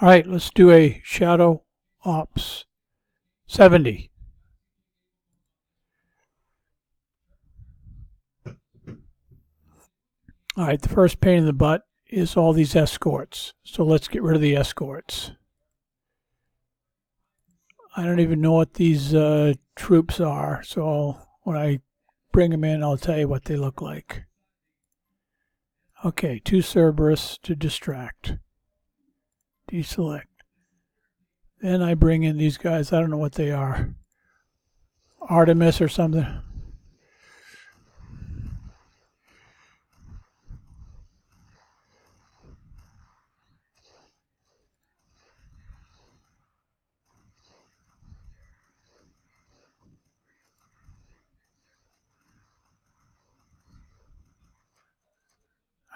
All right, let's do a Shadow Ops 70. All right, the first pain in the butt is all these escorts. So let's get rid of the escorts. I don't even know what these troops are, so when I bring them in, I'll tell you what they look like. Okay, 2 Cerberus to distract. Deselect. Then I bring in these guys. I don't know what they are. Artemis or something.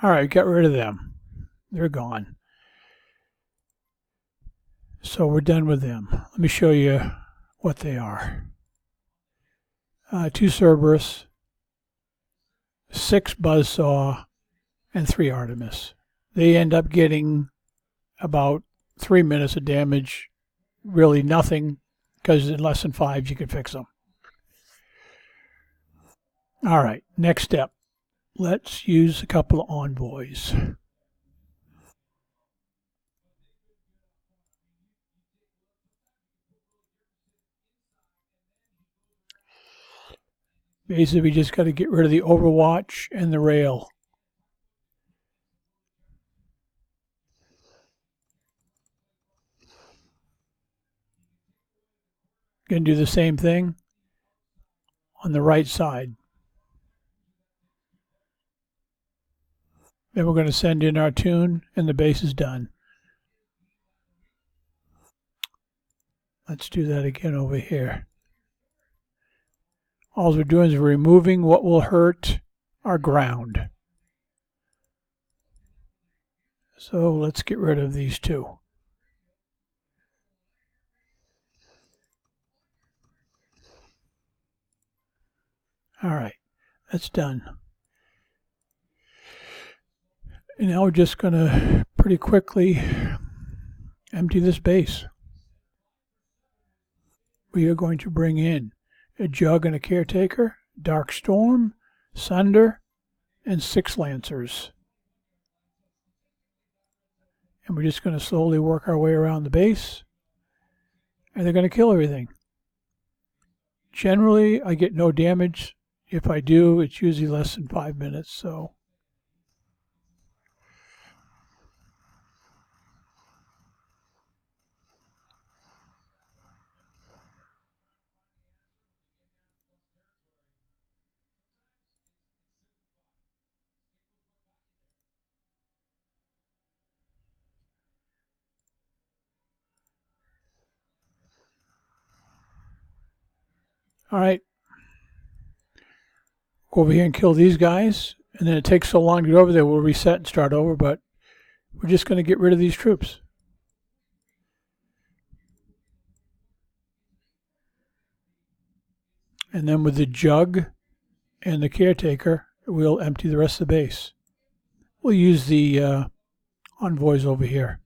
All right, get rid of them. They're gone. So we're done with them. Let me show you what they are. 2 Cerberus, 6 Buzzsaw, and 3 Artemis. They end up getting about 3 minutes of damage. Really nothing, because in less than 5 you can fix them. All right, next step. Let's use a couple of envoys. Basically, we just got to get rid of the Overwatch and the rail. Going to do the same thing on the right side. Then we're going to send in our tune, and the base is done. Let's do that again over here. All we're doing is removing what will hurt our ground. So let's get rid of these 2. All right, that's done. And now we're just going to pretty quickly empty this base. We are going to bring in a Jug and a Caretaker, Dark Storm, Sunder, and 6 Lancers. And we're just going to slowly work our way around the base. And they're going to kill everything. Generally, I get no damage. If I do, it's usually less than 5 minutes. So, all right. Go over here and kill these guys. And then it takes so long to get over there, we'll reset and start over. But we're just going to get rid of these troops. And then with the Jug and the Caretaker, we'll empty the rest of the base. We'll use the envoys over here.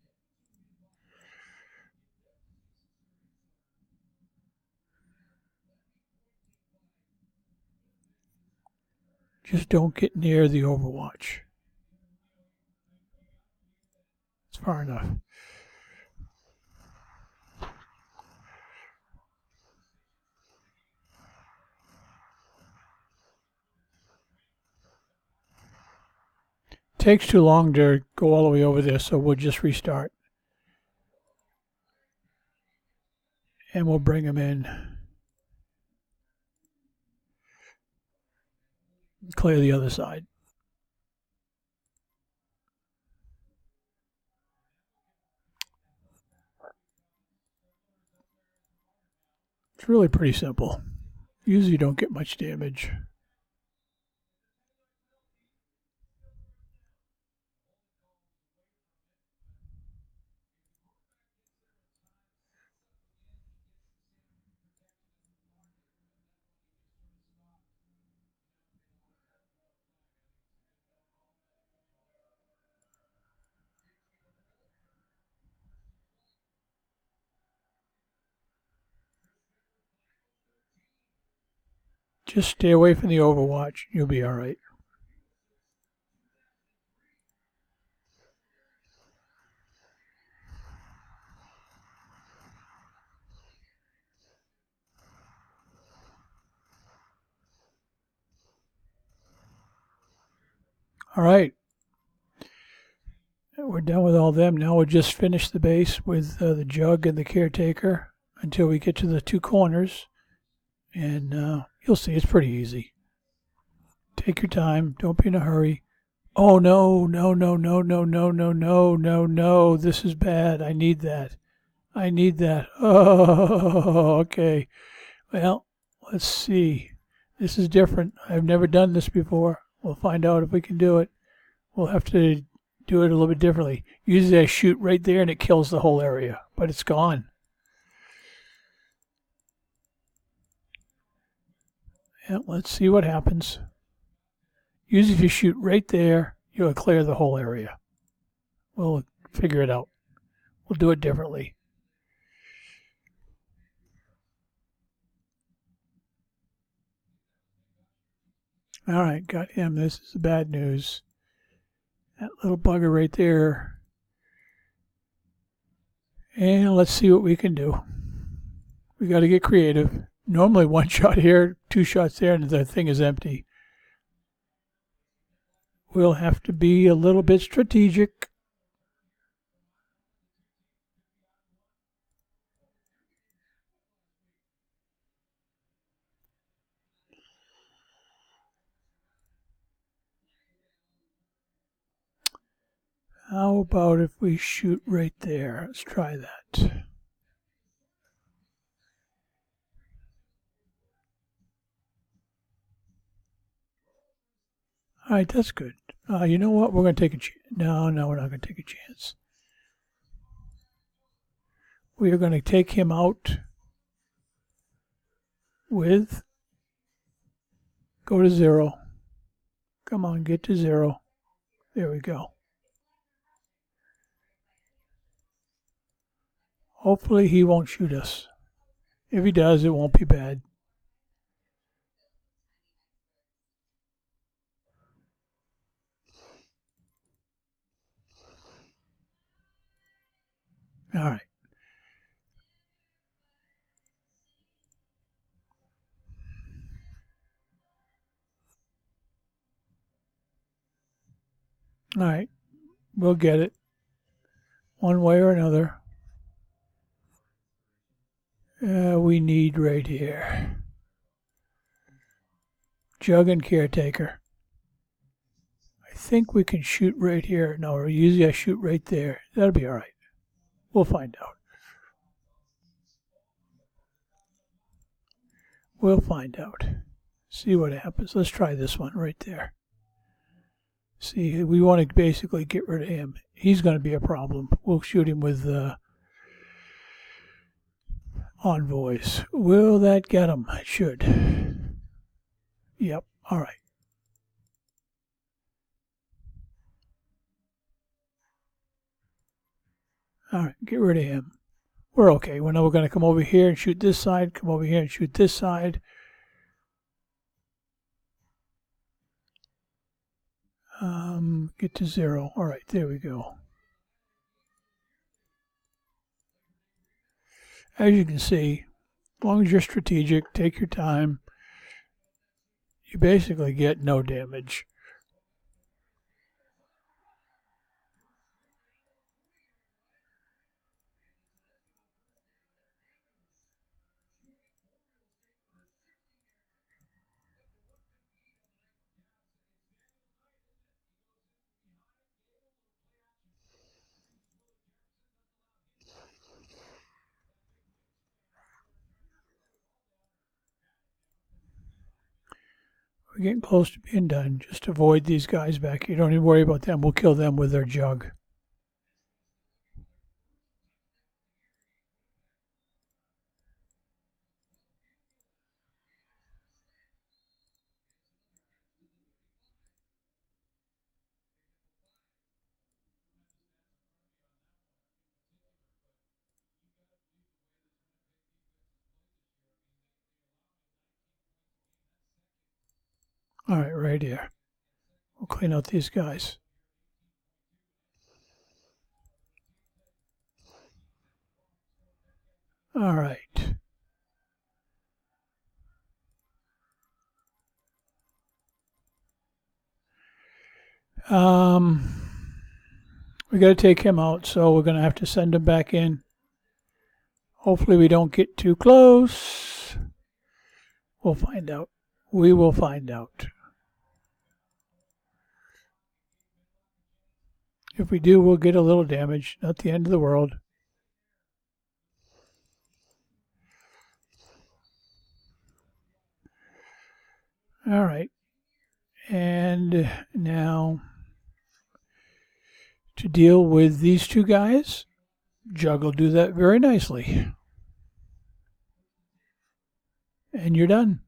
Just don't get near the Overwatch. It's far enough. Takes too long to go all the way over there, so we'll just restart. And we'll bring them in. Clear the other side. It's really pretty simple. Usually you don't get much damage. Just stay away from the Overwatch. You'll be all right. All right. We're done with all them. Now we'll just finish the base with the jug and the caretaker until we get to the two corners. And you'll see it's pretty easy. Take your time. Don't be in a hurry. Oh, no, no, no, no, no, no, no, no, no, no. This is bad. I need that. I need that. Oh, okay. Well, let's see. This is different. I've never done this before. We'll find out if we can do it. We'll have to do it a little bit differently. Usually I shoot right there and it kills the whole area, but it's gone. Yeah, let's see what happens. Usually if you shoot right there, you'll clear the whole area. We'll figure it out. We'll do it differently. All right, got him. This is the bad news. That little bugger right there. And let's see what we can do. We got to get creative. Normally one shot here, two shots there, and the thing is empty. We'll have to be a little bit strategic. How about if we shoot right there? Let's try that. All right, that's good. You know what? We're going to take a chance. No, we're not going to take a chance. We are going to take him out with, go to 0. Come on, get to 0. There we go. Hopefully he won't shoot us. If he does, it won't be bad. All right. All right. We'll get it. One way or another. We need right here. Jug and caretaker. I think we can shoot right here. No, usually I shoot right there. That'll be all right. We'll find out. We'll find out. See what happens. Let's try this one right there. See, we want to basically get rid of him. He's going to be a problem. We'll shoot him with envoys. Will that get him? It should. Yep. All right. All right. Get rid of him. We're okay. Well, now we're going to come over here and shoot this side. Come over here and shoot this side. Get to 0. All right. There we go. As you can see, as long as you're strategic, take your time, you basically get no damage. We're getting close to being done. Just avoid these guys back here. Don't even worry about them. We'll kill them with their jug. All right, right here. We'll clean out these guys. All right. We got to take him out, so we're going to have to send him back in. Hopefully we don't get too close. We'll find out. We will find out. If we do, we'll get a little damage. Not the end of the world. All right. And now to deal with these two guys, Jug will do that very nicely. And you're done.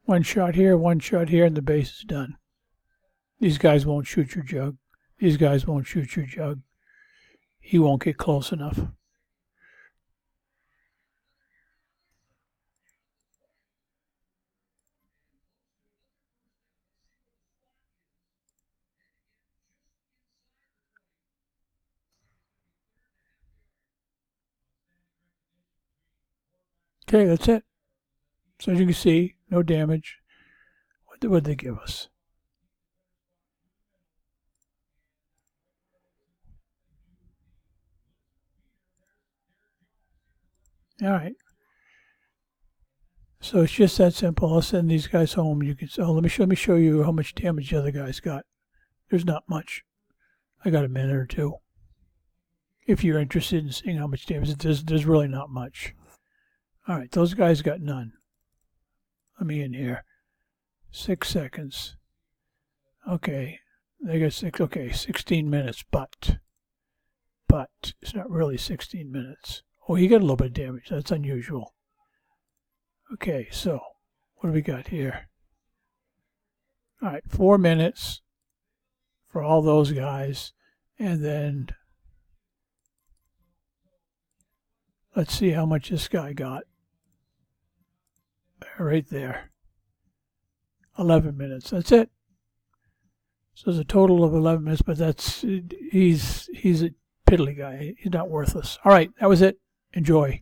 One shot here, and the base is done. These guys won't shoot your Jug. These guys won't shoot your Jug. He won't get close enough. Okay, that's it. So as you can see, no damage. What would they give us? All right. So it's just that simple. I'll send these guys home. You can. Oh, let me show you how much damage the other guys got. There's not much. I got a minute or two. If you're interested in seeing how much damage, there's really not much. All right, those guys got none. Let me in here. 6 seconds. Okay, they got 6. Okay, 16 minutes, but it's not really 16 minutes. Oh, he got a little bit of damage. That's unusual. Okay, so what do we got here? All right, 4 minutes for all those guys, and then let's see how much this guy got. Right there. 11 minutes. That's it. So there's a total of 11 minutes, but he's a piddly guy. He's not worthless. All right, that was it. Enjoy.